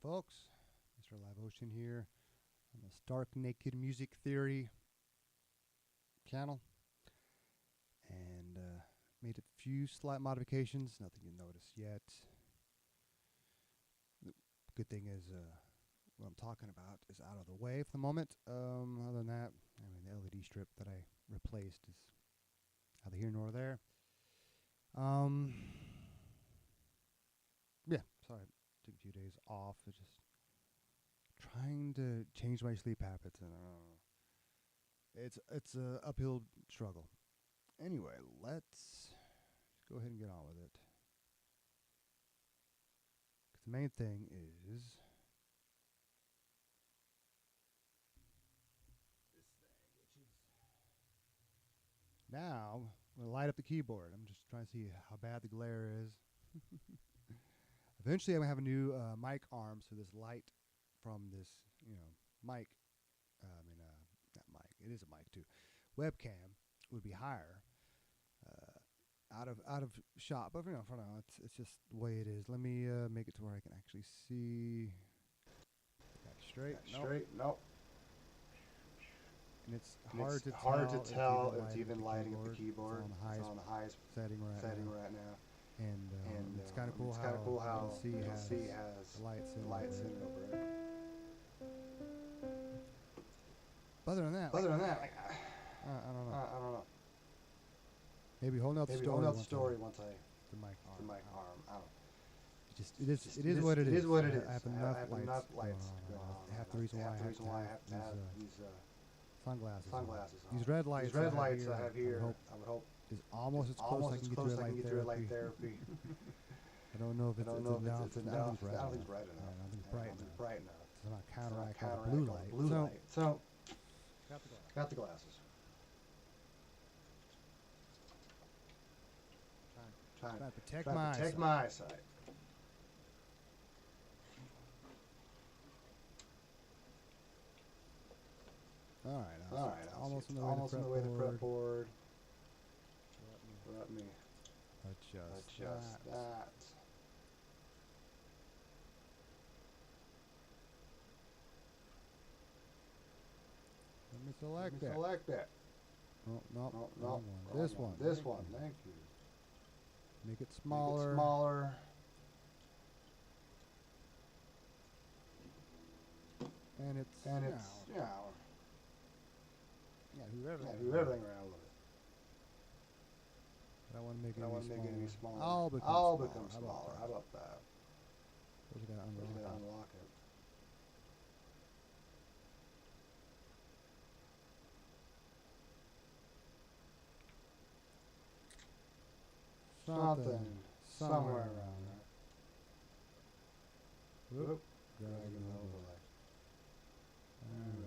folks. Mr. Live Ocean here on the Stark Naked Music Theory channel. And made a few slight modifications, nothing you'll notice yet. The good thing is what I'm talking about is out of the way for the moment. Other than that, I mean, the LED strip that I replaced is neither here nor there. Yeah, sorry, took a few days off. Just trying to change my sleep habits, and it's a uphill struggle. Anyway, let's go ahead and get on with it. 'Cause the main thing is this thing, which is now I'm gonna light up the keyboard. I'm just trying to see how bad the glare is. Eventually, I'm gonna have a new mic arms for this light from this, mic. Not mic. It is a mic too. Webcam would be higher. Out of shot, but for now, it's just the way it is. Let me make it to where I can actually see. Got it straight. Nope. And it's And hard it's to hard tell to tell if it's even lighting up the keyboard. It's on the highest setting right now. And it's kind of cool how LC has the lights in over it. But other than that, I don't know. Maybe holding out the story once I the mic arm. I don't know. It is what it is. I have enough lights going going on. Half the on. reason why I have to have these sunglasses on. on. These red lights I I have here, I would hope is almost as close as I can get through light therapy. I don't know if it's enough. I don't think it's bright enough. I don't think it's bright enough. It's not counteract the blue light. So got the glasses. Trying to protect my eyesight. All right. Almost on the way to fretboard. Let me adjust that. Let me select that. No. This one. Thank you. Make it smaller. And it's move everything around a little bit. I don't want to make it any smaller. I'll become smaller. How about that? First I gotta unlock it. Somewhere around there. Whoop. Drag it over. There we go.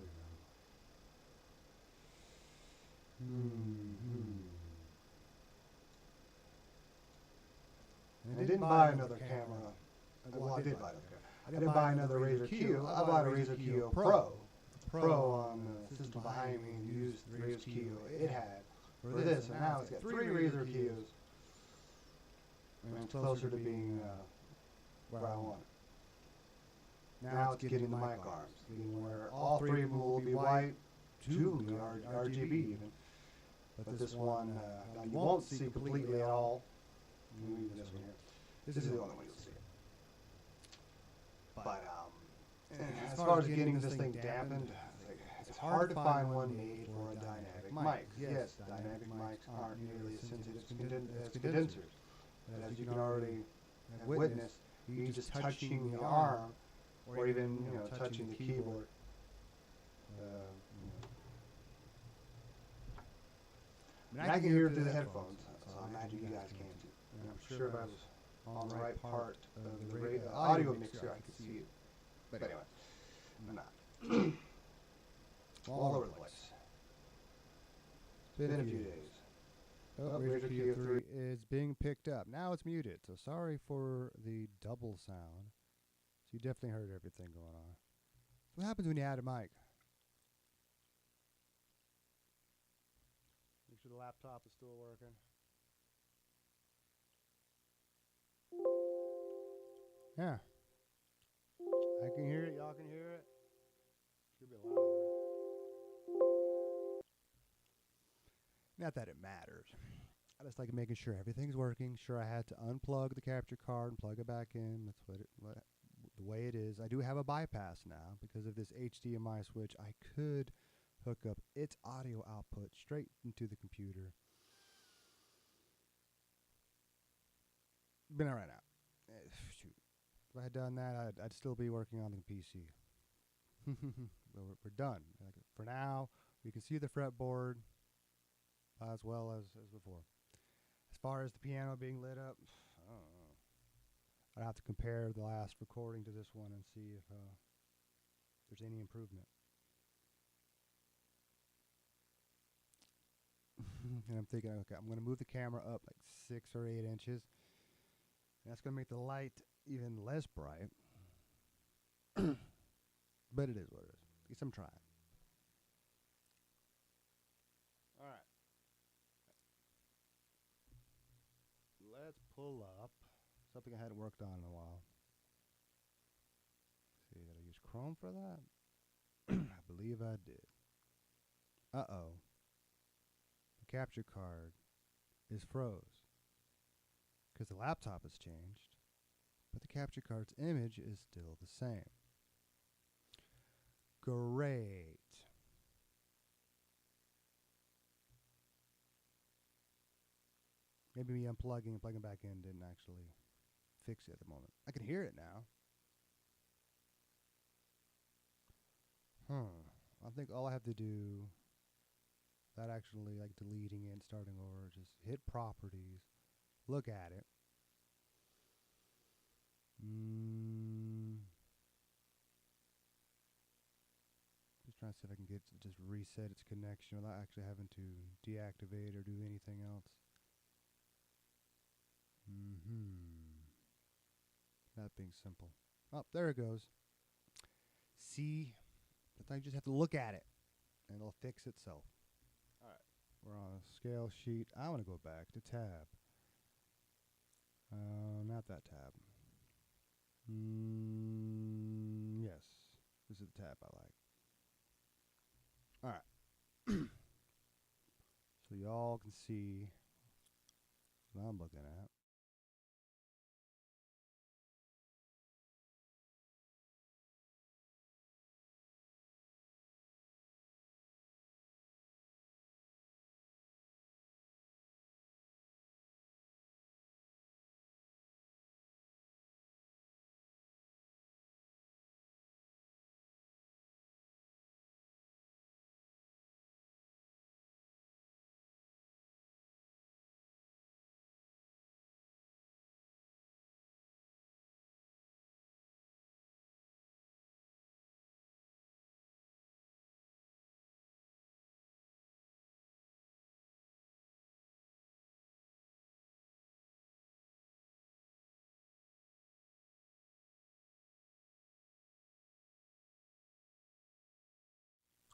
I didn't buy another camera. Well, I did buy another camera. I didn't buy another Razor Q. I bought a Razor Q Pro. Pro on the system behind me and used the Razor Q it had for this, and now it's got 3 Razor Qs. And it's closer to being where I want it. Now it's getting the mic arms, where all 3 of them will be white, 2 will be RGB even. But this one, you won't see completely at all. Even this one here. This is the only one you'll see. But as far as getting this thing dampened, it's hard to find one made for a dynamic mic. Yes, dynamic mics aren't nearly as sensitive as condensers. But as you can already have witnessed, you just touching the arm, or even touching the keyboard. I can hear it through the headphones, so I imagine you guys can too. And I'm sure if I was on the right part of the audio mixer, I could see it. But anyway, I'm not. All over the place. It's been a few days. Oh, Razor Q3 is being picked up. Now it's muted, so sorry for the double sound. So you definitely heard everything going on. So what happens when you add a mic? Make sure the laptop is still working. Yeah. I can y'all can hear it. Should be louder. Not that it matters. I just like making sure everything's working. Sure, I had to unplug the capture card and plug it back in. That's the way it is. I do have a bypass now because of this HDMI switch. I could hook up its audio output straight into the computer. Been alright now. Shoot. If I had done that, I'd still be working on the PC. Well, we're done. Like, for now, we can see the fretboard as well as before. As far as the piano being lit up, I don't know. I'd have to compare the last recording to this one and see if there's any improvement. And I'm thinking, okay, I'm going to move the camera up like 6 or 8 inches. And that's going to make the light even less bright. But it is what it is. At least I'm trying. All right. Let's pull up something I hadn't worked on in a while. Let's see, did I use Chrome for that? I believe I did. Uh-oh. The capture card is froze. Because the laptop has changed, but the capture card's image is still the same. Great. Maybe me unplugging and plugging back in didn't actually fix it at the moment. I can hear it now. I think all I have to do, without actually like deleting it and starting over, just hit properties, look at it. Just trying to see if I can get to just reset its connection without actually having to deactivate or do anything else. That being simple. Oh, there it goes. See, I just have to look at it, and it'll fix itself. All right, we're on a scale sheet. I want to go back to tab. Not that tab. Yes, this is the tab I like. All right. So y'all can see what I'm looking at.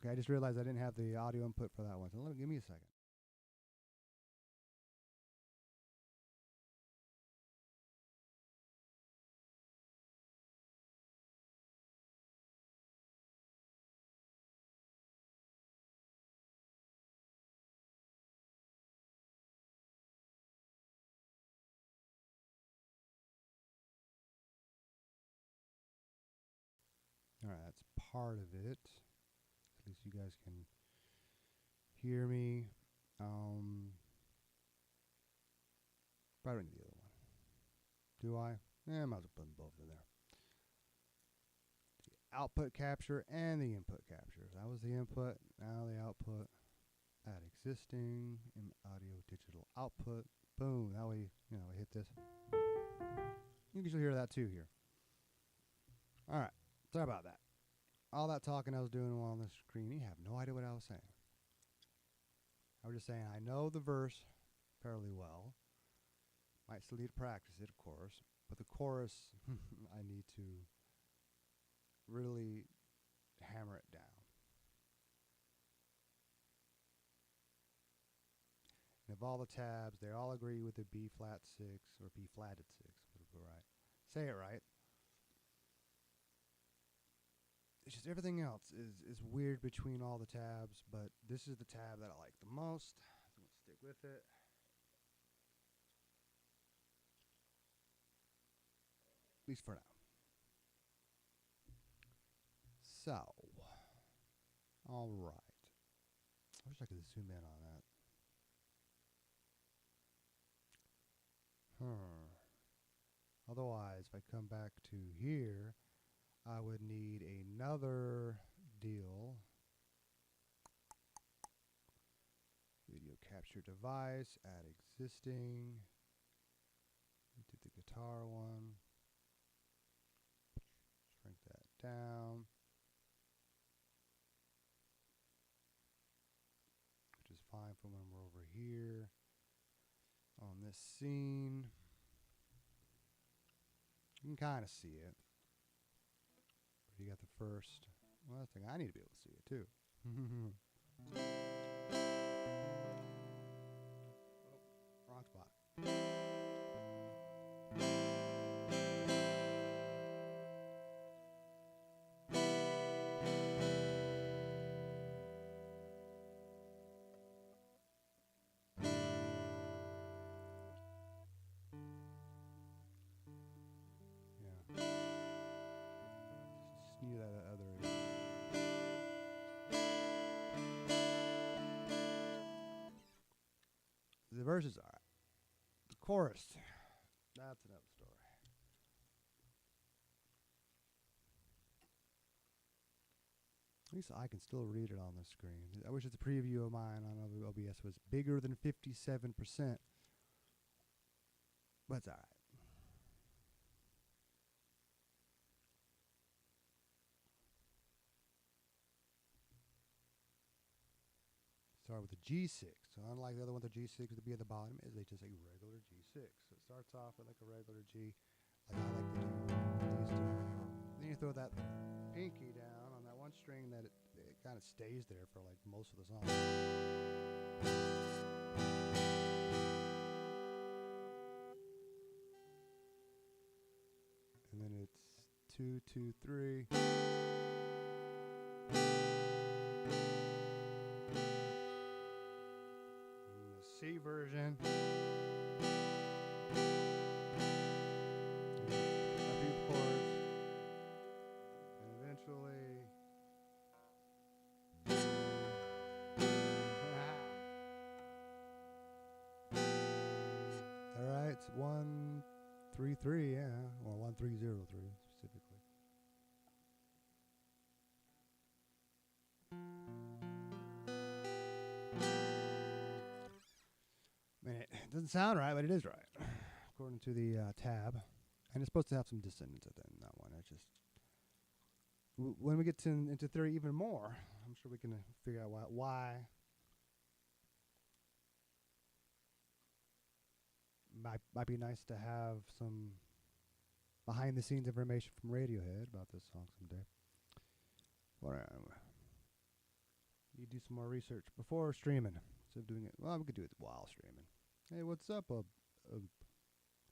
Okay, I just realized I didn't have the audio input for that one, so give me a second. All right, that's part of it. At least you guys can hear me. Probably need the other one. Do I? I might as well put them both in there. The output capture and the input capture. That was the input, now the output. Add existing audio digital output. Boom. That way, we hit this. You can usually hear that too here. All right. Sorry about that. All that talking I was doing while on the screen, you have no idea what I was saying. I was just saying I know the verse fairly well. Might still need to practice it, of course. But the chorus, I need to really hammer it down. And of all the tabs, they all agree with the B flat 6 or B flatted 6. Right. Say it right. it's just everything else is weird between all the tabs, but this is the tab that I like the most. So I'm going to stick with it. At least for now. So, all right. I wish I could zoom in on that. Otherwise, if I come back to here, I would need another deal. Video capture device, add existing. Do the guitar one. Shrink that down. Which is fine for when we're over here on this scene. You can kind of see it. But you got the first. Well, I think I need to be able to see it too. Oh, wrong spot. Just need that other. The verses are right. The chorus, that's another story. At least I can still read it on the screen. I wish the preview of mine on OBS was bigger than 57%. But it's all right. Start with a G6. So unlike the other one, the G6 would be at the bottom, is they just a regular G6. So it starts off with like a regular G, like I like to do with these two. Then you throw that pinky down on that one string that it kind of stays there for like most of the song. And then it's 2, 2, 3. C version. A few chords. And eventually. Alright, it's 1, 3, 3, yeah. Or 1, 3, 0, 3 specifically. I mean, it doesn't sound right, but it is right, according to the tab. And it's supposed to have some dissonance at the end, that one. It's just, when we get into theory even more, I'm sure we can figure out why. Might be nice to have some behind-the-scenes information from Radiohead about this song someday. You do some more research before streaming. Instead of doing it, well, we could do it while streaming. Hey, what's up? Well,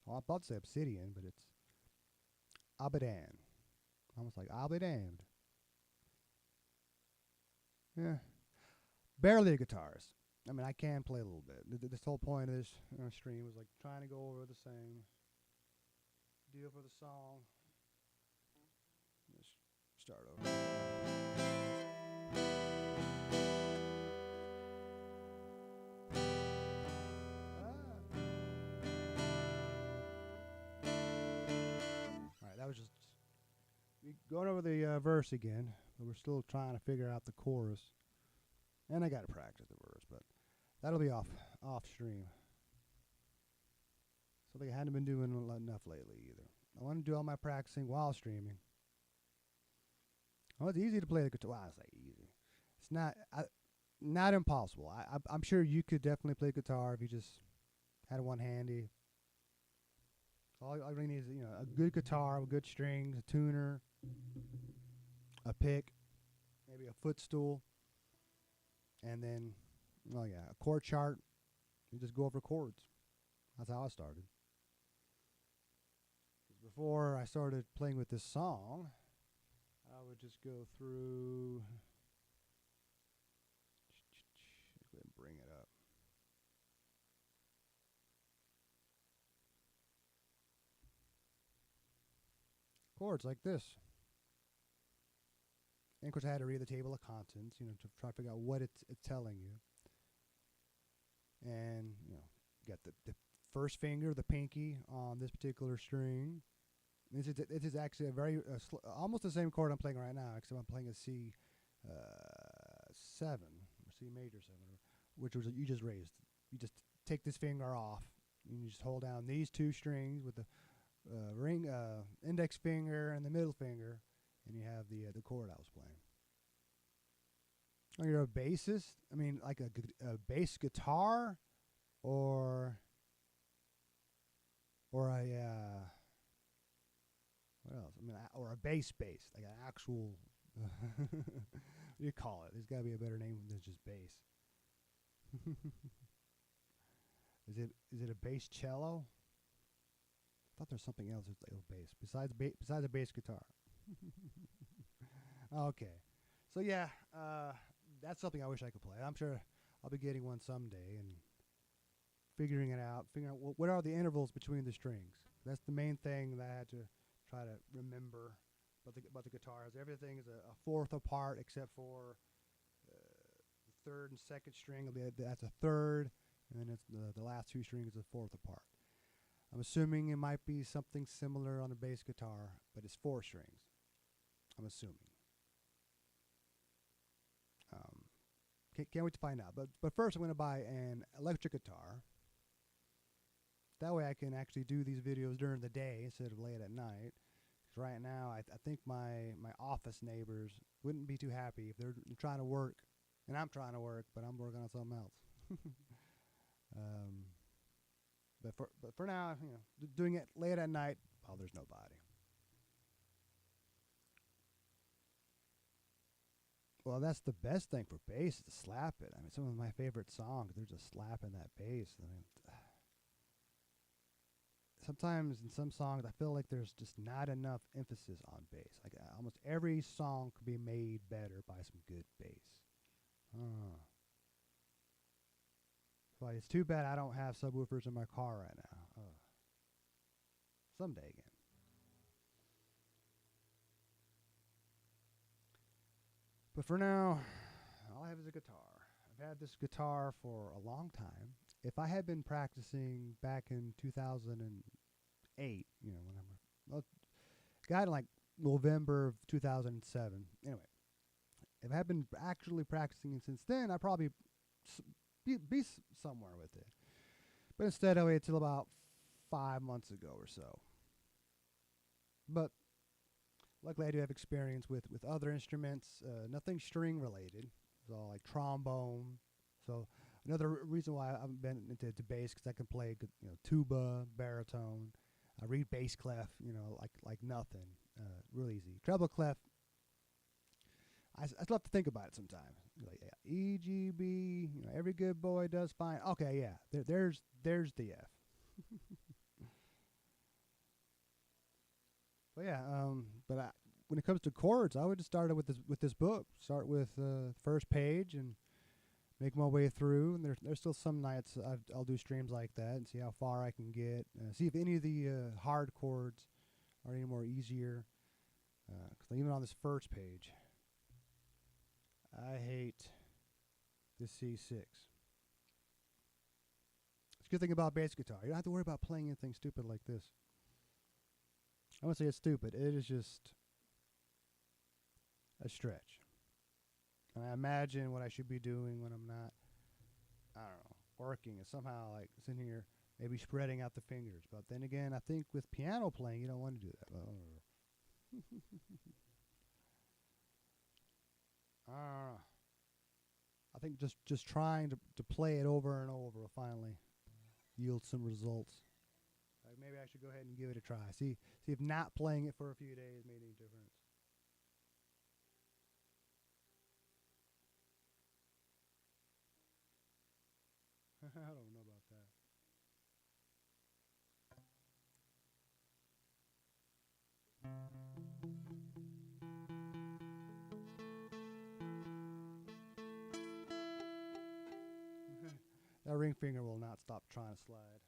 I'm about to say Obsidian, but it's Abadan. Almost like I'll be damned. Yeah. Barely a guitarist. I mean, I can play a little bit. This whole point of this stream was like trying to go over the same deal for the song. Let's start over. That was just going over the verse again, but we're still trying to figure out the chorus. And I got to practice the verse, but that'll be off stream. Something I hadn't been doing enough lately either. I want to do all my practicing while streaming. Oh, it's easy to play the guitar. Well, I say easy. It's not impossible. I'm sure you could definitely play guitar if you just had one handy. All I really need is, a good guitar with good strings, a tuner, a pick, maybe a footstool, and then, a chord chart. You just go over chords. That's how I started. Before I started playing with this song, I would just go through. Go ahead and bring it up. Chords like this. And of course I had to read the table of contents, you know, to try to figure out what it's telling you. And, you know, you got the first finger, the pinky, on this particular string. This is actually a very, almost the same chord I'm playing right now, except I'm playing a C 7, or C major 7, which was, you just raised. You just take this finger off, and you just hold down these two strings with the index finger and the middle finger, and you have the chord I was playing. Oh, you're a bassist? I mean, like a bass guitar, or a what else? I mean, or a bass, like an actual. What do you call it? There's got to be a better name than just bass. Is it a bass cello? I thought there's something else with bass besides a bass guitar. Okay, so yeah, that's something I wish I could play. I'm sure I'll be getting one someday and figuring out what are the intervals between the strings. That's the main thing that I had to try to remember about the guitar. Is everything is a fourth apart except for the third and second string. That's a third, and then it's the last two strings is a fourth apart. I'm assuming it might be something similar on a bass guitar, but it's 4 strings. I'm assuming. Can't wait to find out. But first, I'm going to buy an electric guitar. That way, I can actually do these videos during the day instead of late at night. Because right now, I think my office neighbors wouldn't be too happy if they're trying to work, and I'm trying to work, but I'm working on something else. But for now, you know, doing it late at night while there's nobody. Well, that's the best thing for bass, is to slap it. I mean, some of my favorite songs, they're just slapping that bass. I mean, sometimes in some songs, I feel like there's just not enough emphasis on bass. Like almost every song could be made better by some good bass. But it's too bad I don't have subwoofers in my car right now. Someday again. But for now, all I have is a guitar. I've had this guitar for a long time. If I had been practicing back in 2008, you know, whenever, got in like November of 2007. Anyway, if I had been actually practicing since then, I'd probably be somewhere with it. But instead, I waited till about 5 months ago or so. But luckily, I do have experience with other instruments. Nothing string related. It's all like trombone. So another reason why I've been into bass, because I can play, you know, tuba, baritone. I read bass clef, you know, like nothing. Real easy. Treble clef, I still have to think about it sometimes. Like, yeah, E, G, B, you know, every good boy does fine. Okay, yeah, there's the F. But yeah, when it comes to chords, I would just start with this book. Start with the first page and make my way through. And there's still some nights I'll do streams like that and see how far I can get. See if any of the hard chords are any more easier. Because even on this first page, I hate the C6. It's a good thing about bass guitar. You don't have to worry about playing anything stupid like this. I wouldn't say it's stupid. It is just a stretch. And I imagine what I should be doing when I'm not, I don't know, working is somehow like sitting here, maybe spreading out the fingers. But then again, I think with piano playing, you don't want to do that. I don't know. I think just trying to play it over and over will finally yield some results. Maybe I should go ahead and give it a try. See if not playing it for a few days made any difference. I don't know about that. That ring finger will not stop trying to slide.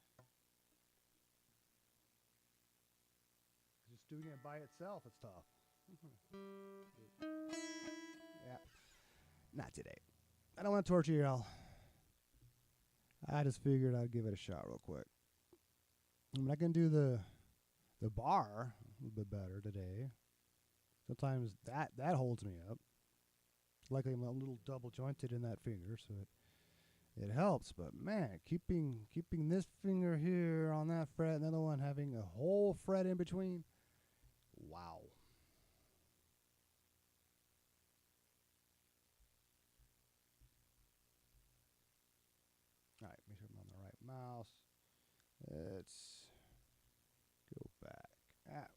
Just doing it by itself, it's tough. Yeah. Not today. I don't want to torture y'all. I just figured I'd give it a shot real quick. I mean, I can do the bar a little bit better today. Sometimes that holds me up. Luckily, I'm a little double jointed in that finger, so it helps. But man, keeping this finger here on that fret, and the other one having a whole fret in between. Wow. All right, make sure I'm on the right mouse. Let's go back. Ah.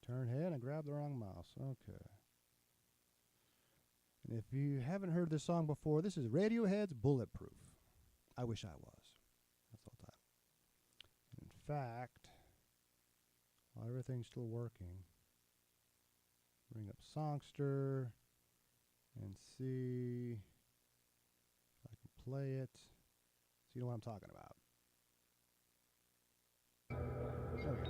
Turn head and grab the wrong mouse. Okay. And if you haven't heard this song before, this is Radiohead's Bulletproof. I wish I was. That's all time. In fact, while everything's still working, bring up Songster and see if I can play it. So you know what I'm talking about. There we go.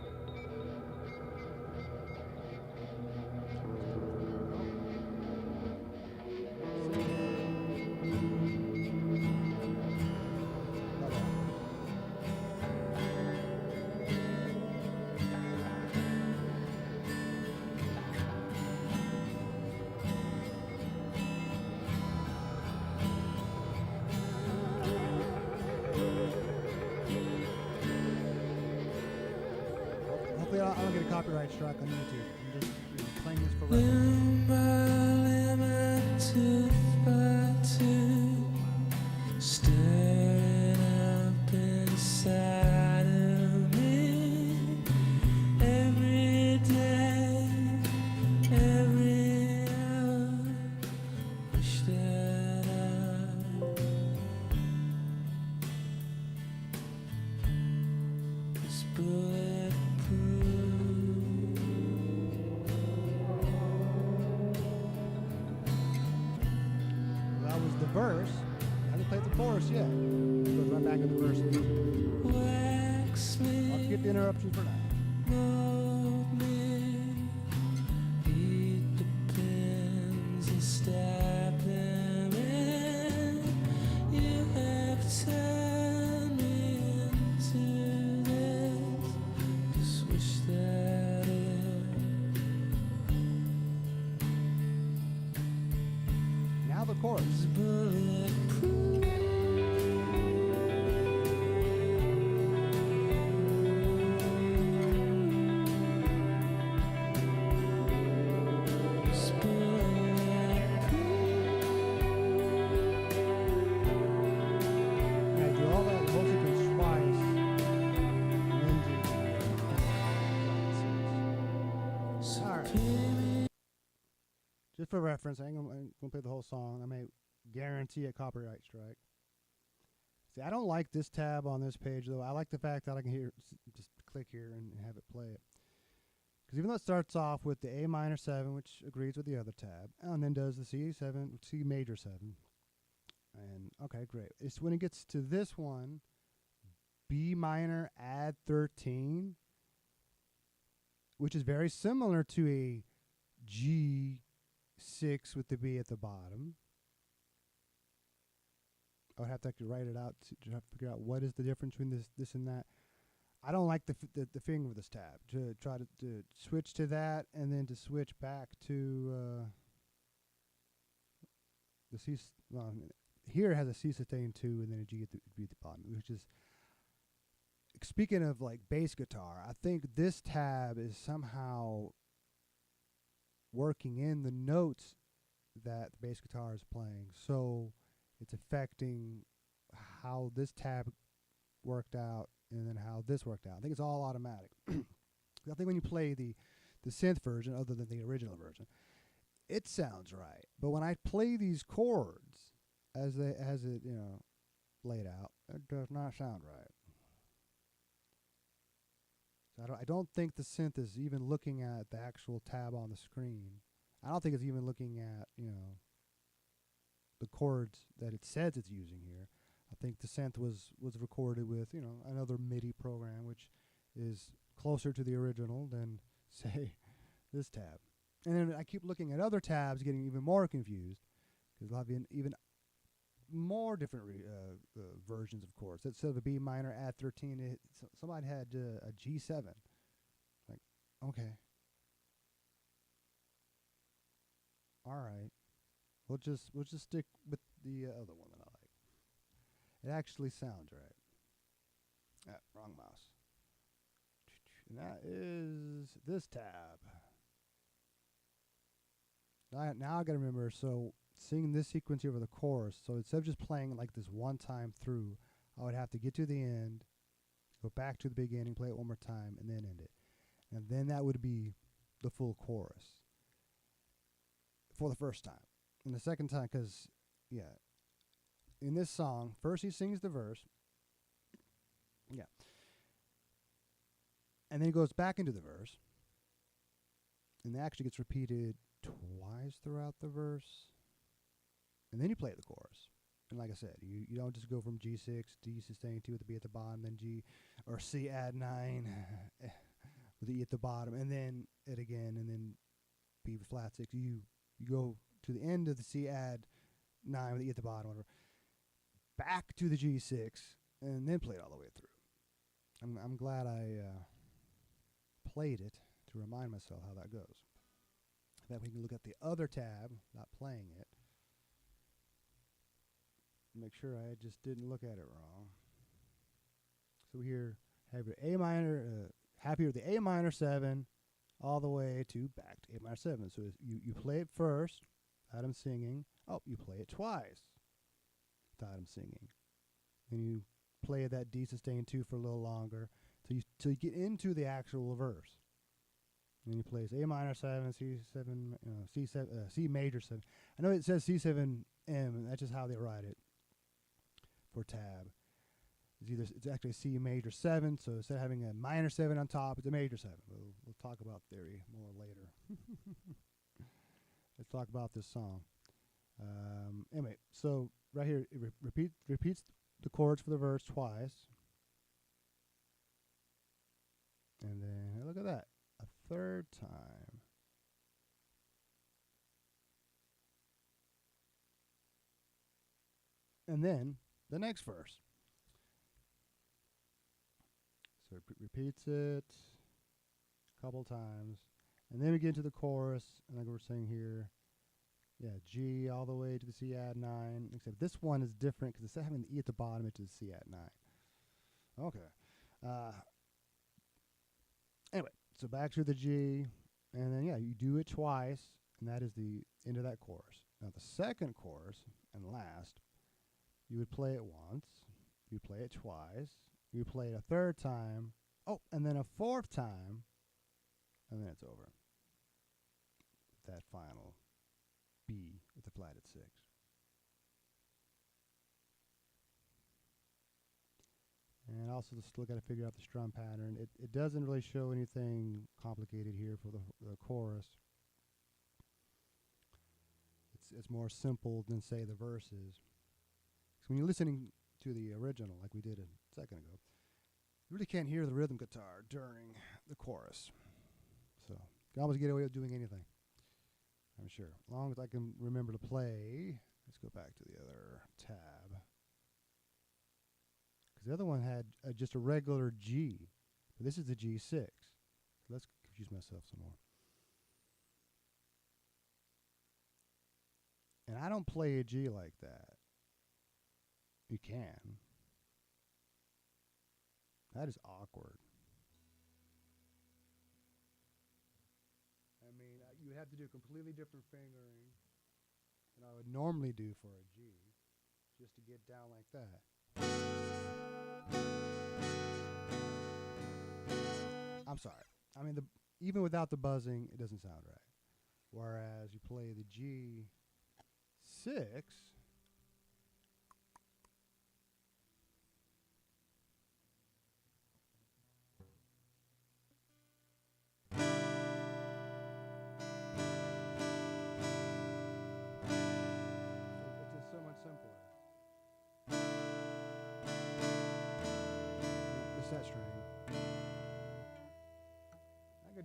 Hopefully I don't get a copyright strike on YouTube. I'm just playing this for reference. Stirring up inside of me every day, every hour. Wish that I was bulletproof. That was the verse. I haven't played the chorus yet. It goes right back in the verse. Wax me, I'll skip the interruptions for now. mold me, beat the pins and stab them in. You have turned me into this. Just wish that Now the chorus. was bulletproof. Was bulletproof. Yeah, do all that whole sequence twice. And then do Alright. Just for reference, I ain't gonna play the whole song. I may guarantee a copyright strike. See, I don't like this tab on this page, though. I like the fact that I can just click here and have it play it. Because even though it starts off with the A minor 7, which agrees with the other tab, and then does the C7, C major 7. And, okay, great. It's when it gets to this one, B minor add 13, which is very similar to a G6 with the B at the bottom. I would have to actually write it out to have to figure out what is the difference between this and that. I don't like the finger of this tab. To try to switch to that and then to switch back to the C. Well, here it has a C sustain 2 and then a G at the B at the bottom, which is, speaking of like bass guitar, I think this tab is somehow working in the notes that the bass guitar is playing. So it's affecting how this tab worked out and then how this worked out. I think it's all automatic. I think when you play the synth version, other than the original version, it sounds right. But when I play these chords as it laid out, it does not sound right. So I don't think the synth is even looking at the actual tab on the screen. I don't think it's even looking at, the chords that it says it's using here. I think the synth was recorded with, you know, another MIDI program, which is closer to the original than, say, this tab. And then I keep looking at other tabs, getting even more confused, because there'll have even more different versions of chords. Instead of a B minor add 13, somebody had a G7. Like, okay, all right, we'll just stick with the other one that I like. It actually sounds right. Wrong mouse. And that is this tab. Now I gotta remember, so singing this sequence over the chorus, so instead of just playing like this one time through, I would have to get to the end, go back to the beginning, play it one more time, and then end it. And then that would be the full chorus for the first time. And the second time, because, yeah, in this song, first he sings the verse, yeah, and then he goes back into the verse, and that actually gets repeated twice throughout the verse, and then you play the chorus. And like I said, you don't just go from G6, D sustained 2 with the B at the bottom, then G, or C add 9 with the E at the bottom, and then it again, and then B flat 6. You go to the end of the C add 9 with the E at the bottom, whatever, back to the G6, and then play it all the way through. I'm glad I played it to remind myself how that goes. That we can look at the other tab, not playing it, make sure I just didn't look at it wrong. So here, have your A minor, happy with the A minor 7, all the way to back to A minor 7. So you play it first, without him singing. Oh, you play it twice, without him singing. Then you play that D sustained 2 for a little longer, till you get into the actual verse. And then he plays A minor 7, C7, C major 7. I know it says C7M, and that's just how they write it for tab. It's actually C major 7, so instead of having a minor 7 on top, it's a major 7. We'll talk about theory more later. Let's talk about this song. Anyway, so right here, it repeats the chords for the verse twice. And then, look at that, a third time. And then the next verse. So it repeats it a couple times. And then we get into the chorus, and like we're saying here, yeah, G all the way to the C add 9. Except this one is different because instead of having the E at the bottom, it's the C add 9. Okay. Anyway, so back to the G, and then, yeah, you do it twice, and that is the end of that chorus. Now, the second chorus, and last, you would play it once, you play it twice, you play it a third time, oh, and then a fourth time, and then it's over. That final B with the flat at 6. And also just got to figure out the strum pattern. It doesn't really show anything complicated here for the chorus. It's more simple than, say, the verses. So when you're listening to the original, like we did a second ago, you really can't hear the rhythm guitar during the chorus. So you can almost get away with doing anything, I'm sure. As long as I can remember to play. Let's go back to the other tab. Because the other one had just a regular G, but this is the G6. So let's confuse myself some more. And I don't play a G like that. You can. That is awkward. I mean, you have to do completely different fingering than I would normally do for a G, just to get down like that. I'm sorry. I mean, even without the buzzing, it doesn't sound right. Whereas you play the G6, it's just so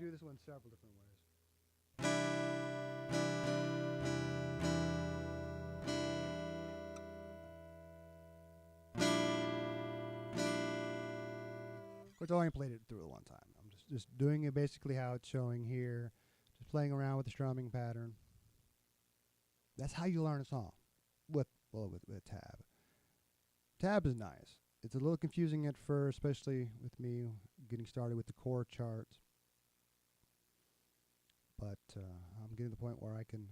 do this one several different ways. Of course, I only played it through it one time. I'm just doing it basically how it's showing here, just playing around with the strumming pattern. That's how you learn a song, with tab. Tab is nice. It's a little confusing at first, especially with me getting started with the chord charts. But I'm getting to the point where I can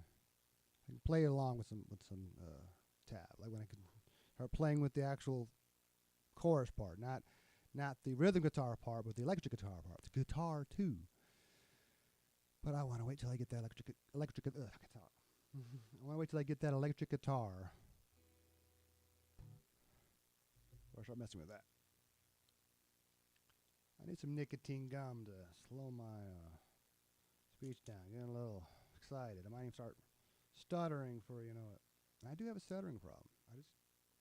play along with some tab. Like when I can start playing with the actual chorus part, not the rhythm guitar part, but the electric guitar part. It's guitar too. But I want to wait till I get that electric guitar. I want to wait till I get that electric guitar. Or I start messing with that. I need some nicotine gum to slow my speech down. Getting a little excited. I might even start stuttering for you know it. I do have a stuttering problem. I just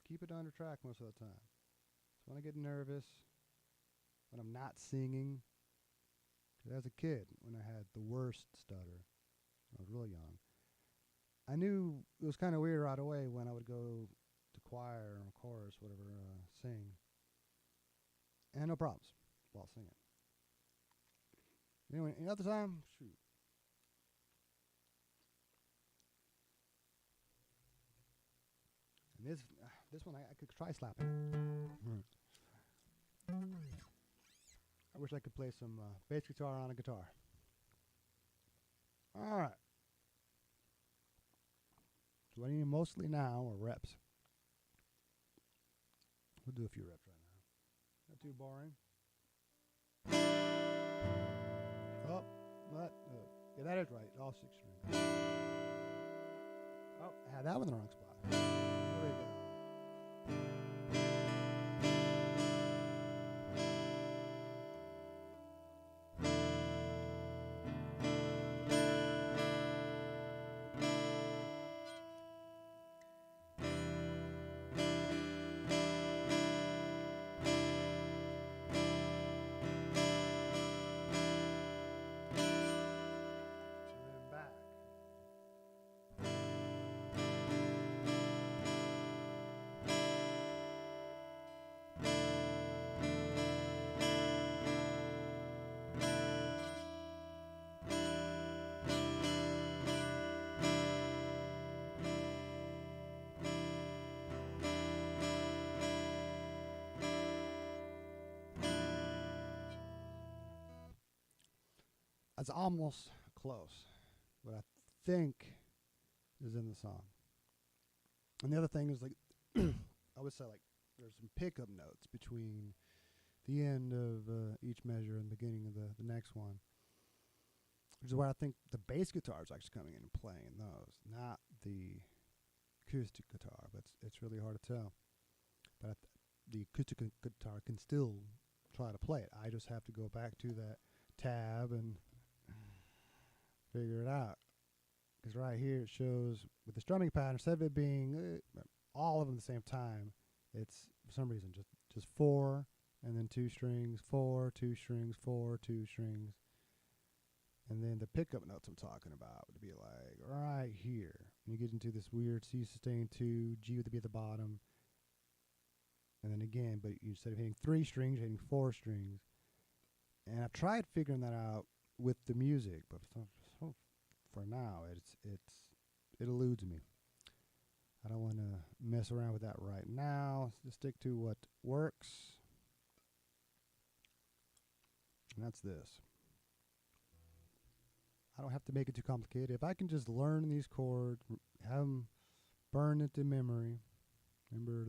keep it under track most of the time. So when I get nervous, when I'm not singing, 'cause as a kid, when I had the worst stutter, when I was real young, I knew it was kind of weird right away when I would go to choir or chorus, whatever, sing. And no problems while singing. Anyway, any other time, shoot. And this one I could try slapping. I wish I could play some bass guitar on a guitar. All right. So what I need mostly now are reps. We'll do a few reps right now. Not too boring. Oh, what? Yeah, that is right. All 6 strings. Oh, I had that one in the wrong spot. There we go. It's almost close, but I think is in the song. And the other thing is, like, I would say, like, there's some pickup notes between the end of each measure and the beginning of the next one, which is where I think the bass guitar is actually coming in and playing those, not the acoustic guitar. But it's really hard to tell. But the acoustic guitar can still try to play it. I just have to go back to that tab and figure it out. Because right here it shows with the strumming pattern, instead of it being all of them at the same time, it's for some reason just 4 and then 2 strings, 4, 2 strings, 4, 2 strings. And then the pickup notes I'm talking about would be like right here. And you get into this weird C sustain 2, G would be at the bottom. And then again, but instead of hitting 3 strings, you're hitting 4 strings. And I've tried figuring that out with the music, but for now, it eludes me. I don't want to mess around with that right now. Let's just stick to what works. And that's this. I don't have to make it too complicated. If I can just learn these chords, have them burned into memory, remember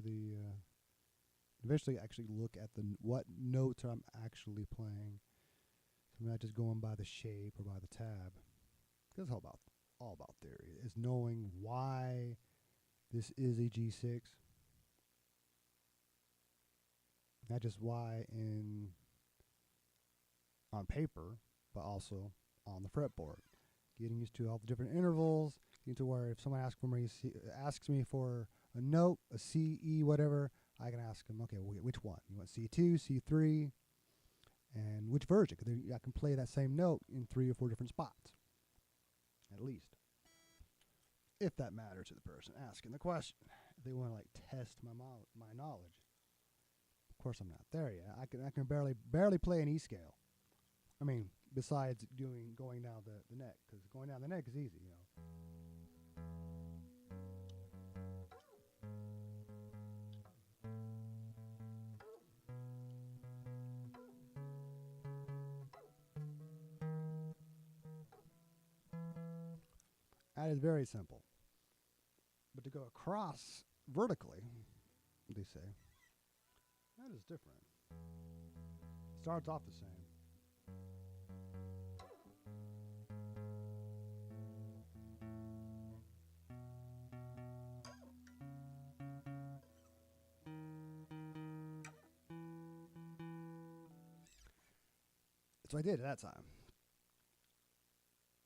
eventually actually look at what notes I'm actually playing. So I'm not just going by the shape or by the tab. That's all about theory, is knowing why this is a G6. Not just why on paper, but also on the fretboard. Getting used to all the different intervals, getting to where if someone asks me for a note, a C, E, whatever, I can ask them, okay, which one? You want C2, C3? and which version. Because I can play that same note in 3 or 4 different spots, at least. If that matters to the person asking the question. If they want to like test my knowledge. Of course, I'm not there yet. I can barely play an E scale. I mean, besides going down the neck, because going down the neck is easy, you know. That is very simple. But to go across vertically, they say, that is different. Starts off the same. So I did it that time.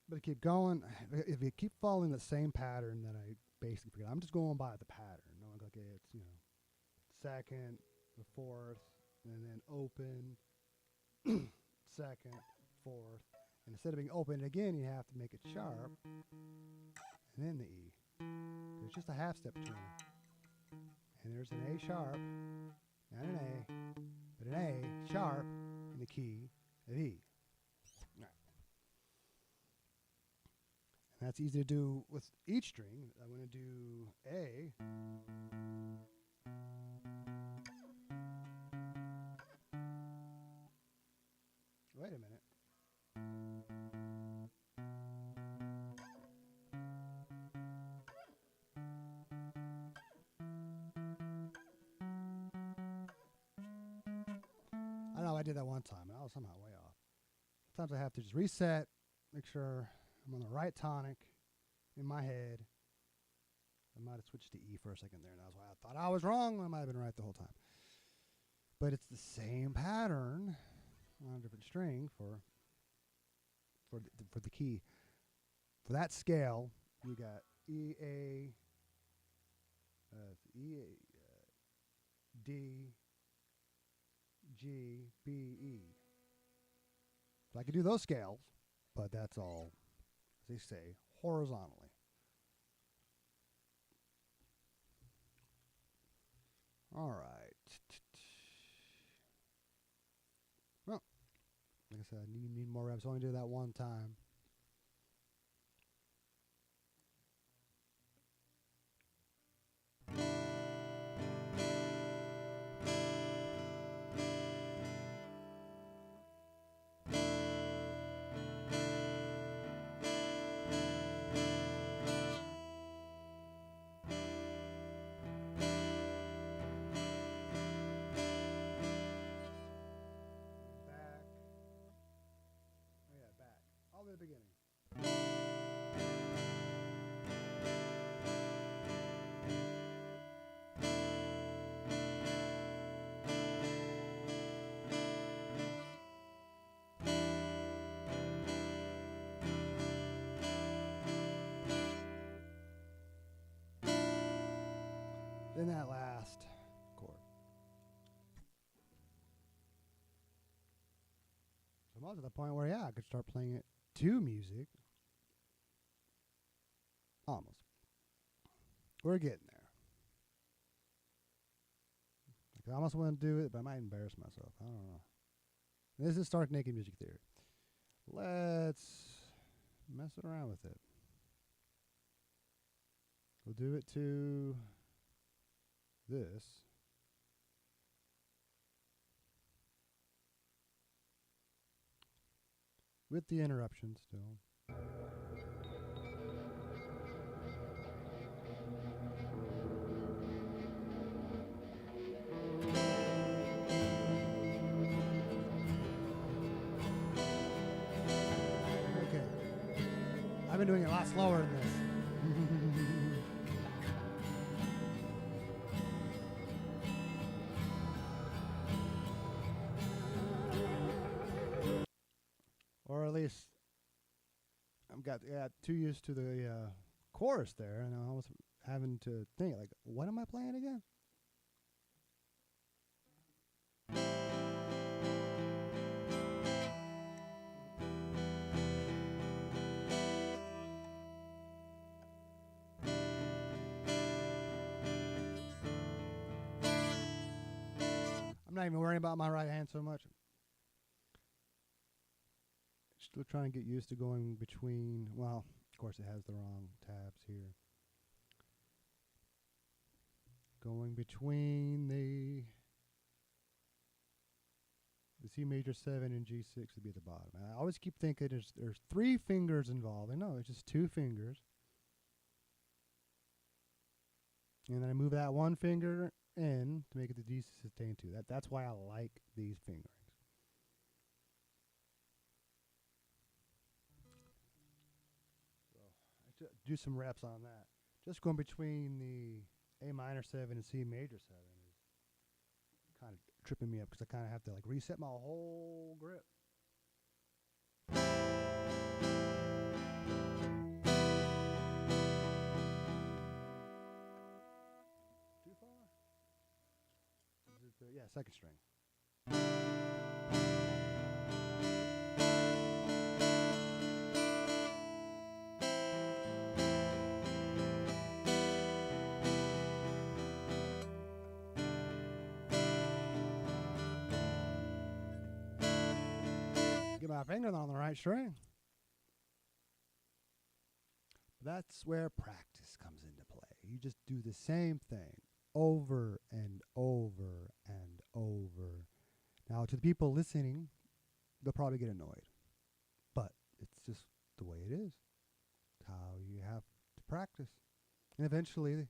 But keep going. If you keep following the same pattern that I basically forget, I'm just going by the pattern. Knowing, okay, it's, you know, second, the fourth, and then open, second, fourth. And instead of being open again, you have to make it sharp, and then the E. There's just a half step between them. And there's an A sharp, not an A, but an A sharp in the key of E. And that's easy to do with each string. I'm going to do A. Wait a minute. I know I did that one time, and I was somehow way off. Sometimes I have to just reset, make sure I'm on the right tonic in my head. I might have switched to E for a second there, and that's why I thought I was wrong. I might have been right the whole time. But it's the same pattern on a different string for the key. For that scale, you got E, A, D, G, B, E. So I could do those scales, but that's all, as they say, horizontally. All right. Well, like I said, I need more reps. I only did that one time. All the way to the beginning. Then that last chord. So I'm also at the point where, yeah, I could start playing it to music. Almost. We're getting there. I almost want to do it, but I might embarrass myself. I don't know. This is Stark Naked Music Theory. Let's mess around with it. We'll do it to this. With the interruption still. Okay. I've been doing it a lot slower than this. Or at least I'm got too used to the chorus there, and I was having to think like, what am I playing again? not even worrying about my right hand so much. Still trying to get used to going between, well, of course it has the wrong tabs here. Going between the C major 7 and G6 would be at the bottom. And I always keep thinking there's 3 fingers involved. And no, it's just 2 fingers. And then I move that 1 finger in to make it the D sustain 2. That's why I like these fingerings. So I do some reps on that. Just going between the A minor 7 and C major 7 is kind of tripping me up because I kind of have to like reset my whole grip. Too far? Is it yeah, second string. Get my finger on the right string. That's where practice comes into play. You just do the same thing over and over and over. Now, to the people listening, they'll probably get annoyed. But it's just the way it is. It's how you have to practice. And eventually,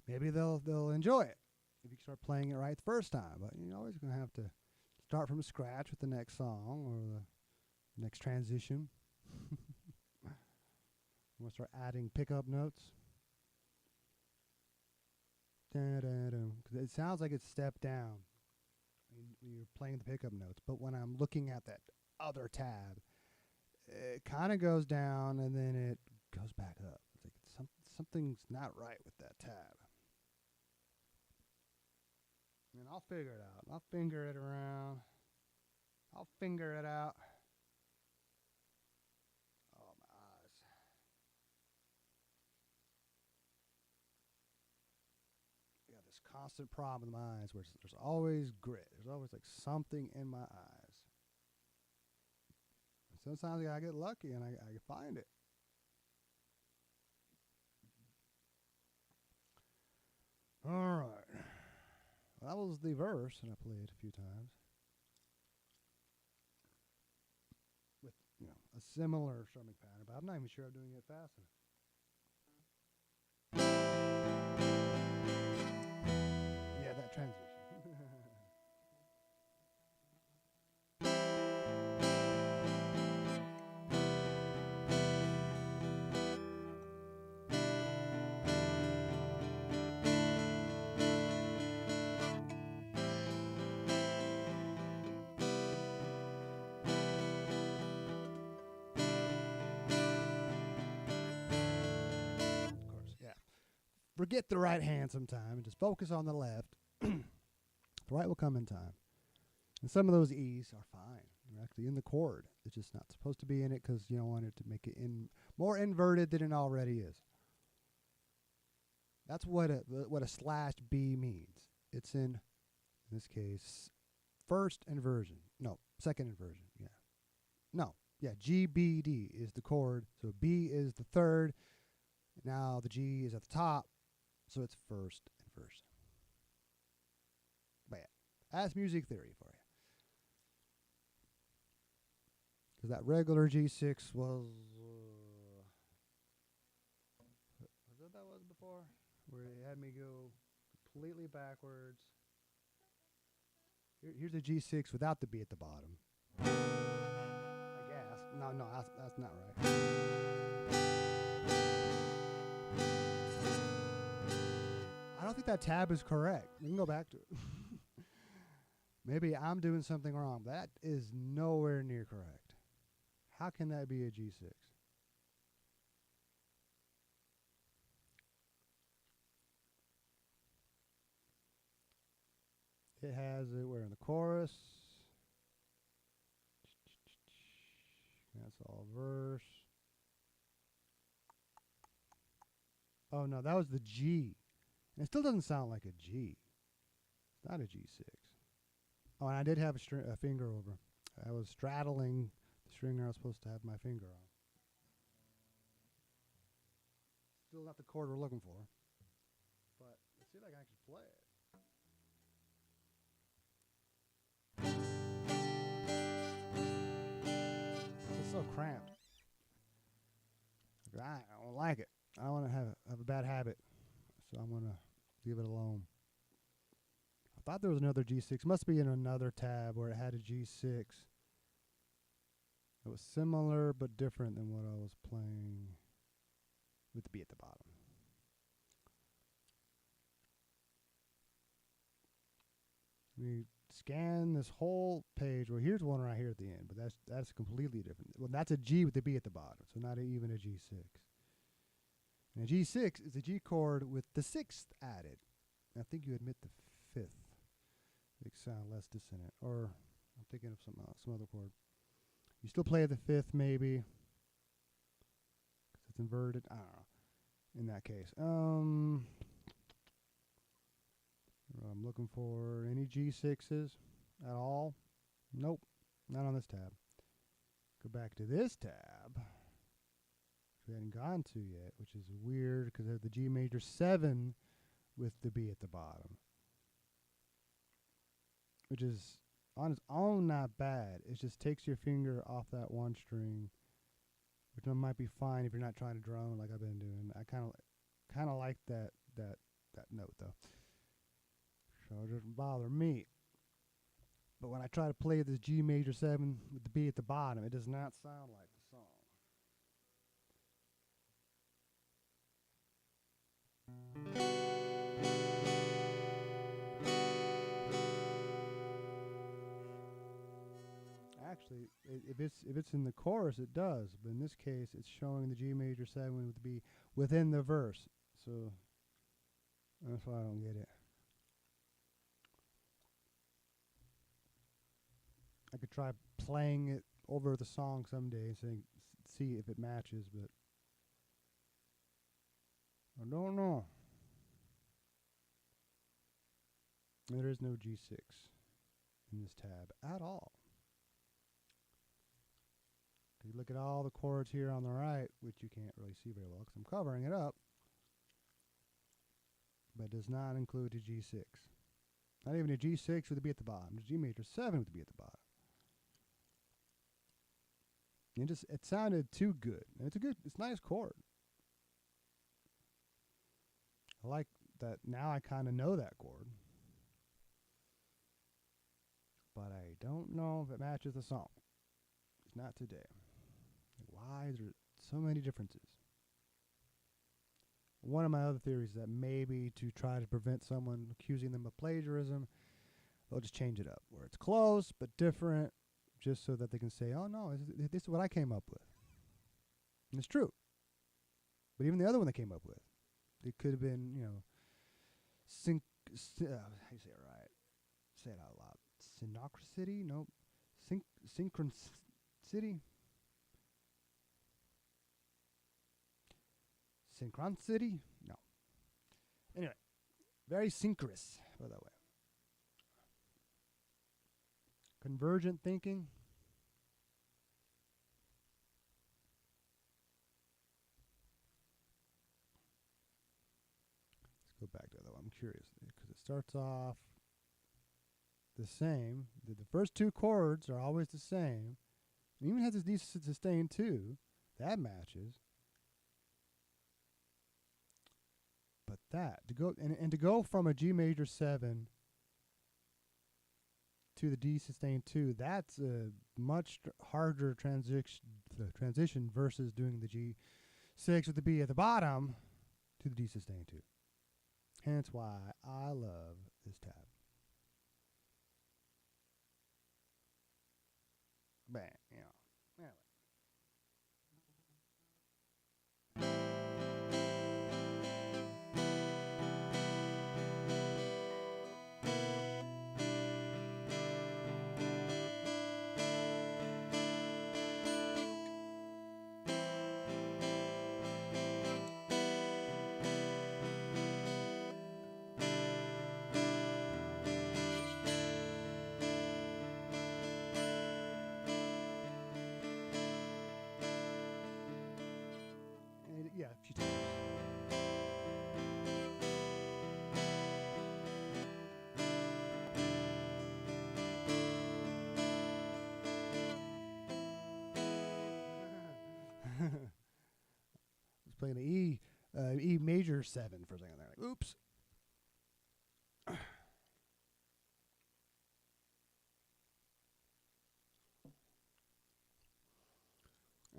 maybe they'll enjoy it if you start playing it right the first time. But you're always going to have to start from scratch with the next song or the next transition. We'll start adding pickup notes. Because it sounds like it's stepped down when you're playing the pickup notes. But when I'm looking at that other tab, it kind of goes down and then it goes back up. It's like something's not right with that tab. And I'll figure it out. I'll finger it around. I'll finger it out. Oh, my eyes. I got this constant problem with my eyes where there's always grit. There's always like something in my eyes. And sometimes I get lucky and I find it. All right. Well, that was the verse, and I played a few times. With, a similar strumming pattern, but I'm not even sure I'm doing it fast enough. Yeah, that transition. Forget the right hand sometime and just focus on the left. The right will come in time. And some of those E's are fine. They're actually in the chord. It's just not supposed to be in it because you don't want it to make it more inverted than it already is. That's what a slash B means. It's in this case, first inversion. No, second inversion. Yeah. No. Yeah, G, B, D is the chord. So B is the third. Now the G is at the top. So it's first inversion. But yeah, that's music theory for you. Because that regular G6 was that was before? Where it had me go completely backwards. Here's a G6 without the B at the bottom. I guess. No, that's not right. I don't think that tab is correct. We can go back to it. Maybe I'm doing something wrong. That is nowhere near correct. How can that be a G6? It has it. We're in the chorus. That's all verse. Oh no, that was the G. And it still doesn't sound like a G. It's not a G6. Oh, and I did have a finger over. I was straddling the string I was supposed to have my finger on. Still not the chord we're looking for. But let's see if I can actually play it. It's so cramped. I don't like it. I don't want to have a bad habit, so I'm gonna leave it alone. I thought there was another G6. Must be in another tab where it had a G6. It was similar but different than what I was playing with the B at the bottom. We scan this whole page. Well, here's one right here at the end, but that's completely different. Well, that's a G with the B at the bottom, so not even a G6. And a G6 is a G chord with the 6th added. I think you admit the 5th. Makes sound less dissonant. Or I'm thinking of some other chord. You still play the 5th maybe, because it's inverted. I don't know. In that case, I'm looking for any G6s at all. Nope, not on this tab. Go back to this tab, which we hadn't gone to yet, which is weird because I have the G major 7 with the B at the bottom, which is on its own not bad. It just takes your finger off that one string, which might be fine if you're not trying to drone like I've been doing. I kind of like that note though, so it doesn't bother me. But when I try to play this G major 7 with the B at the bottom, it does not sound like the song. Actually, if it's in the chorus, it does. But in this case, it's showing the G major 7 with the B within the verse. So that's why I don't get it. I could try playing it over the song someday and see if it matches, but I don't know. There is no G6 in this tab at all. If you look at all the chords here on the right, which you can't really see very well because I'm covering it up, but does not include a G6. Not even a G6 with a B at the bottom. A G major 7 with a B at the bottom. And it sounded too good. And it's a nice chord. I like that now I kind of know that chord. But I don't know if it matches the song. It's not today. Why is there so many differences? One of my other theories is that maybe to try to prevent someone accusing them of plagiarism, they'll just change it up where it's close but different, just so that they can say, oh no, this is what I came up with. And it's true. But even the other one they came up with, it could have been, how do you say it right? Say it out loud. Synchronicity? Nope. Synchronicity? Synchronicity? No. Anyway, very synchronous, by the way. Convergent thinking. Let's go back to that. I'm curious because it starts off the same. The first two chords are always the same. It even has this D sustain too. That matches. But that to go from a G major 7 to the D sustain 2, that's a much harder transition versus doing the G6 with the B at the bottom to the D sustain 2. Hence why I love this tab. Bang, Anyway. Yeah, a few times. I was playing an E major 7 for a second there. Like, oops.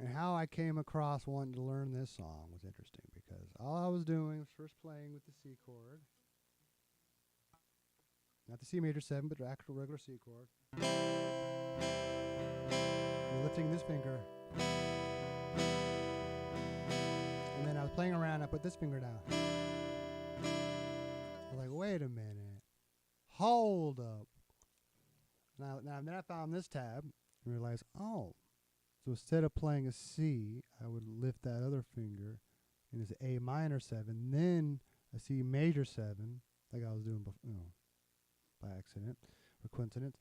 And how I came across wanting to learn this song was interesting because all I was doing was first playing with the C chord. Not the C major 7, but the actual regular C chord. You're lifting this finger. And then I was playing around, I put this finger down. I was like, wait a minute. Hold up. Now then I found this tab and realized, oh, so instead of playing a C, I would lift that other finger and it's A minor 7, then a C major 7, like I was doing before, by accident or coincidence.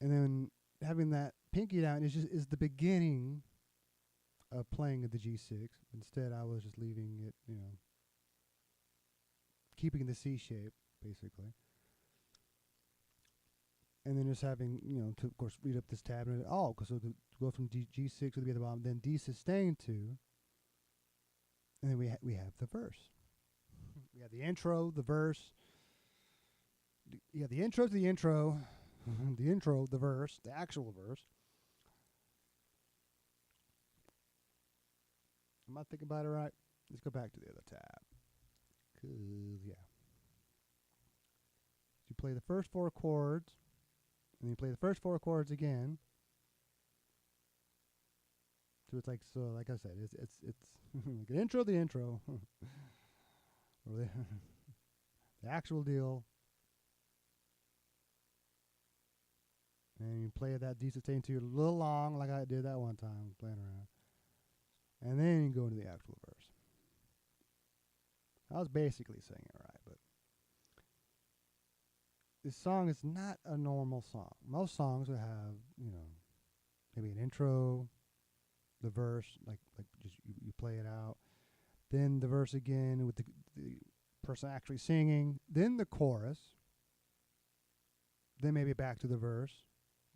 And then having that pinky down is the beginning of playing the G6. Instead, I was just leaving it, keeping the C shape, basically. And then just having, to, of course, read up this tab. And so to go from G6 to the B at the bottom, then D sustained 2. And then we have the verse. We have the intro, the verse. The intro to the intro. The intro, the verse, the actual verse. Am I thinking about it right? Let's go back to the other tab. 'Cause, yeah. So you play the first 4 chords, and then you play the first 4 chords again. So it's like I said, it's like an intro, the intro, or the actual deal. And you play that D sustained 2 a little long, like I did that one time playing around. And then you go into the actual verse. I was basically saying it right, but this song is not a normal song. Most songs would have, maybe an intro, the verse, like just you play it out, then the verse again with the person actually singing, then the chorus, then maybe back to the verse,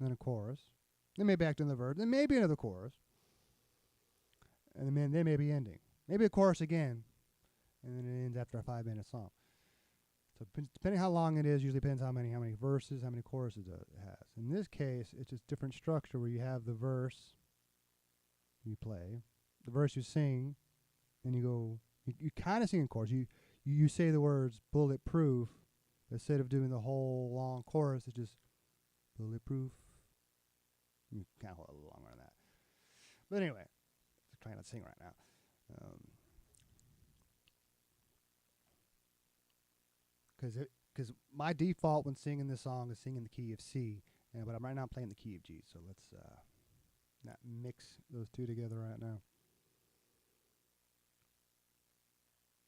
then a chorus, then maybe back to the verse, then maybe another chorus, and then maybe ending. Maybe a chorus again, and then it ends after a 5-minute song. So depending how long it is, usually depends how many verses, how many choruses it has. In this case, it's just different structure where you have the verse you play, the verse you sing, and you go, you kind of sing in chorus. You say the words bulletproof, instead of doing the whole long chorus, it's just bulletproof. You kind of hold a little longer than that. But anyway, I'm trying to sing right now. Because my default when singing this song is singing the key of C, but I'm right now playing the key of G. So let's not mix those two together right now.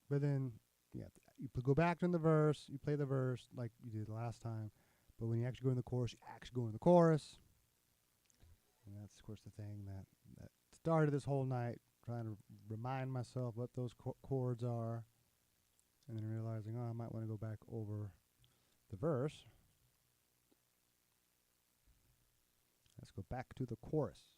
But then, yeah, you go back to the verse, you play the verse like you did last time. But when you actually go in the chorus, you actually go in the chorus. And that's, of course, the thing that started this whole night, trying to remind myself what those chords are. And then realizing, I might want to go back over the verse. Let's go back to the chorus.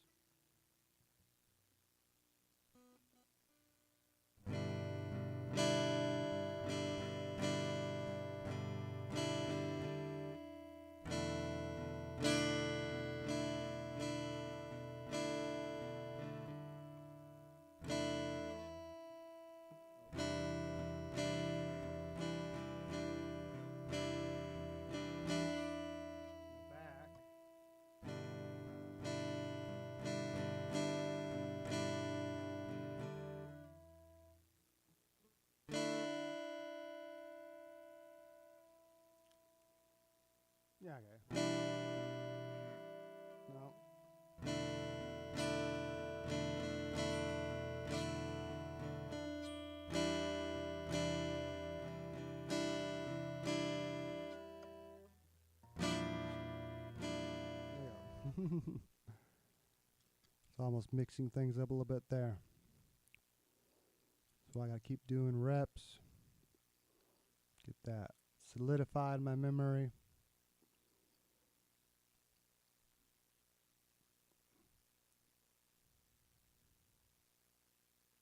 Yeah, okay. No. There you go. It's almost mixing things up a little bit there. So I got to keep doing reps. Get that solidified in my memory.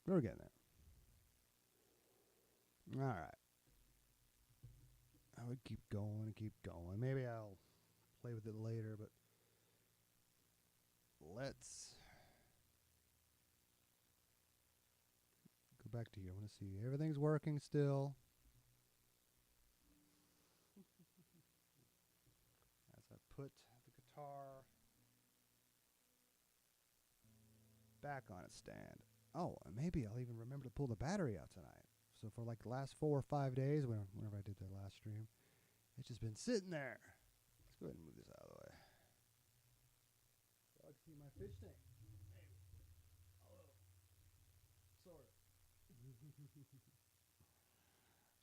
We're getting there. All right. I would keep going and keep going. Maybe I'll play with it later, but let's go back to here. I want to see everything's working still. As I put the guitar back on its stand. Oh, and maybe I'll even remember to pull the battery out tonight. So for like the last 4 or 5 days, whenever I did the last stream, it's just been sitting there. Let's go ahead and move this out of the way. So I can see my fish tank. Maybe. Hello. Sort of.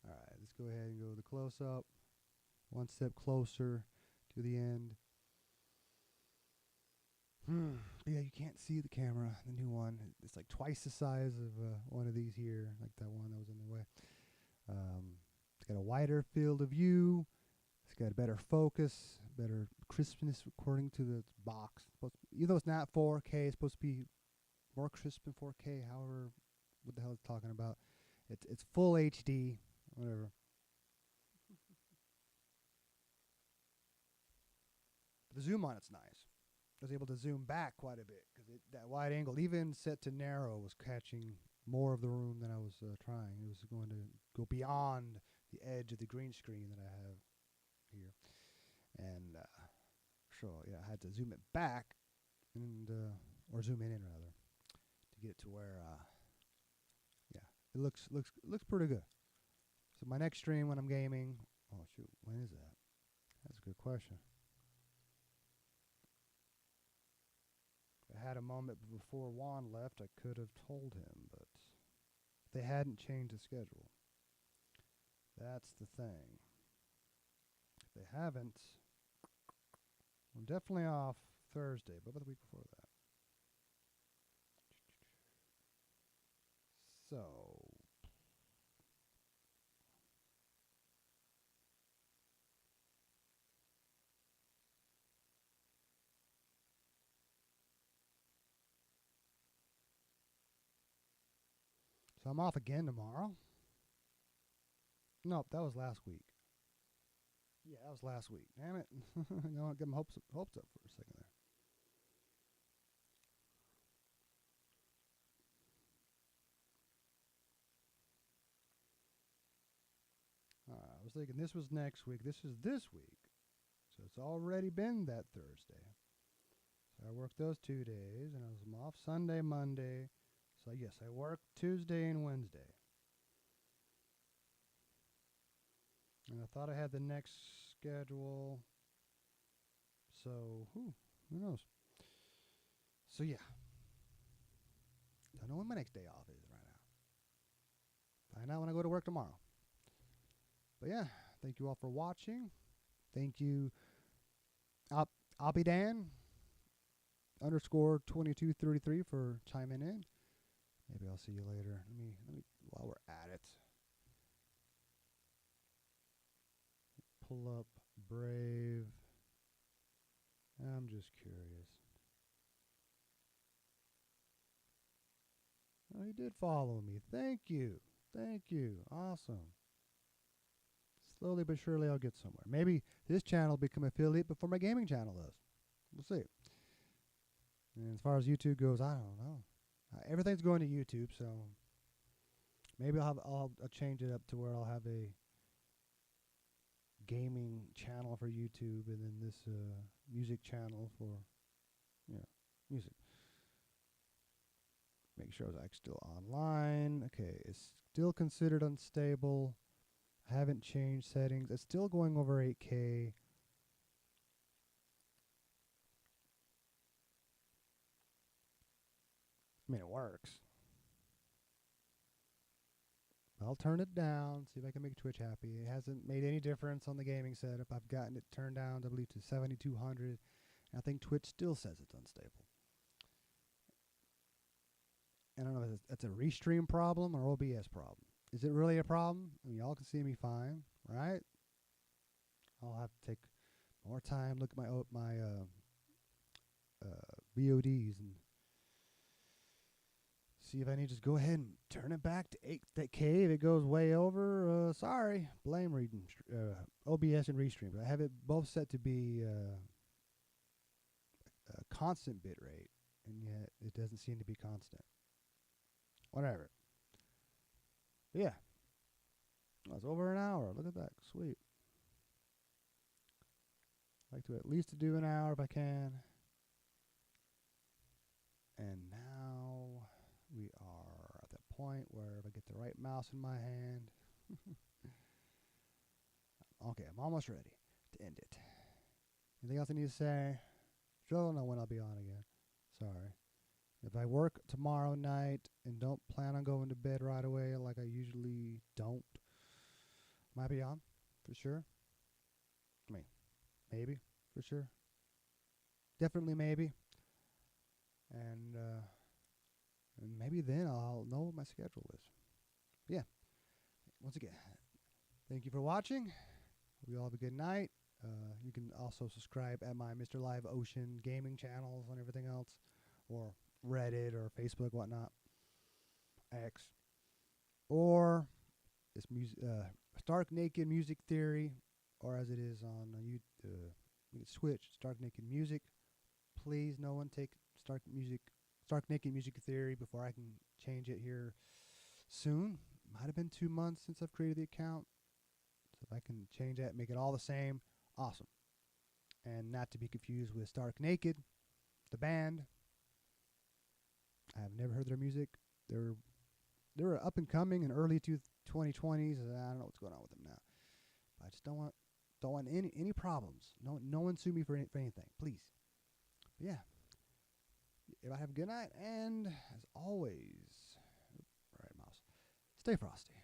All right, let's go ahead and go to the close-up. One step closer to the end. Yeah, you can't see the camera, the new one. It's like twice the size of one of these here, like that one that was in the way. It's got a wider field of view. It's got a better focus, better crispness according to the box. Even though it's not 4K, it's supposed to be more crisp than 4K, however, what the hell it's talking about. It's full HD, whatever. But the zoom on it's nice. I was able to zoom back quite a bit because that wide angle, even set to narrow, was catching more of the room than I was trying. It was going to go beyond the edge of the green screen that I have here. And so, yeah, I had to zoom it back, and or zoom in rather, to get it to where, yeah, it looks pretty good. So my next stream when I'm gaming, oh shoot, when is that? That's a good question. If I had a moment before Juan left, I could have told him, but they hadn't changed the schedule. That's the thing. If they haven't, I'm definitely off Thursday, but about the week before that. So I'm off again tomorrow. Nope, that was last week. Yeah, that was last week. Damn it. I don't get my hopes up for a second there. I was thinking this was next week. This is this week. So it's already been that Thursday. So I worked those 2 days, and I was off Sunday, Monday. So yes, I worked Tuesday and Wednesday. And I thought I had the next schedule. So who knows? So yeah. Don't know when my next day off is right now. Find out when I go to work tomorrow. But yeah, thank you all for watching. Thank you, I'll be Dan _2233 for chiming in. Maybe I'll see you later. Let me while we're at it. Pull up Brave. I'm just curious. Oh, he did follow me. Thank you. Thank you. Awesome. Slowly but surely I'll get somewhere. Maybe this channel will become affiliate before my gaming channel does. We'll see. And as far as YouTube goes, I don't know. Everything's going to YouTube, so maybe I'll change it up to where I'll have a gaming channel for YouTube, and then this music channel for music. Make sure I was actually still online. Okay, it's still considered unstable. I haven't changed settings. It's still going over 8K. I mean, it works. I'll turn it down, see if I can make Twitch happy. It hasn't made any difference on the gaming setup. I've gotten it turned down, I believe, to 7200. I think Twitch still says it's unstable. I don't know if it's a restream problem or OBS problem. Is it really a problem? I mean, y'all can see me fine, right? I'll have to take more time, look at my VODs and see if I need to just go ahead and turn it back to 8K. If it goes way over, sorry, blame reading OBS and restream. But I have it both set to be a constant bit rate, and yet it doesn't seem to be constant. Whatever. But yeah, well, it's over an hour. Look at that, sweet. I like to at least do an hour if I can. And now we are at that point where if I get the right mouse in my hand. Okay, I'm almost ready to end it. Anything else I need to say? Still don't know when I'll be on again. Sorry. If I work tomorrow night and don't plan on going to bed right away like I usually don't, might be on for sure. I mean, maybe for sure. Definitely maybe. And maybe then I'll know what my schedule is. Yeah. Once again, thank you for watching. Hope you all have a good night. You can also subscribe at my Mr. Live Ocean gaming channels and everything else, or Reddit or Facebook, whatnot, X, or this Stark Naked Music Theory, or as it is on Switch, Stark Naked Music. Please, no one take Stark Naked Music Theory before I can change it here soon. Might have been 2 months since I've created the account. So if I can change that, make it all the same, awesome. And not to be confused with Stark Naked, the band. I have never heard their music. They were up and coming in early 2020s. I don't know what's going on with them now. I just don't want any problems. No one sue me for anything, please. But yeah. Everybody have a good night, and as always, all right, mouse, stay frosty.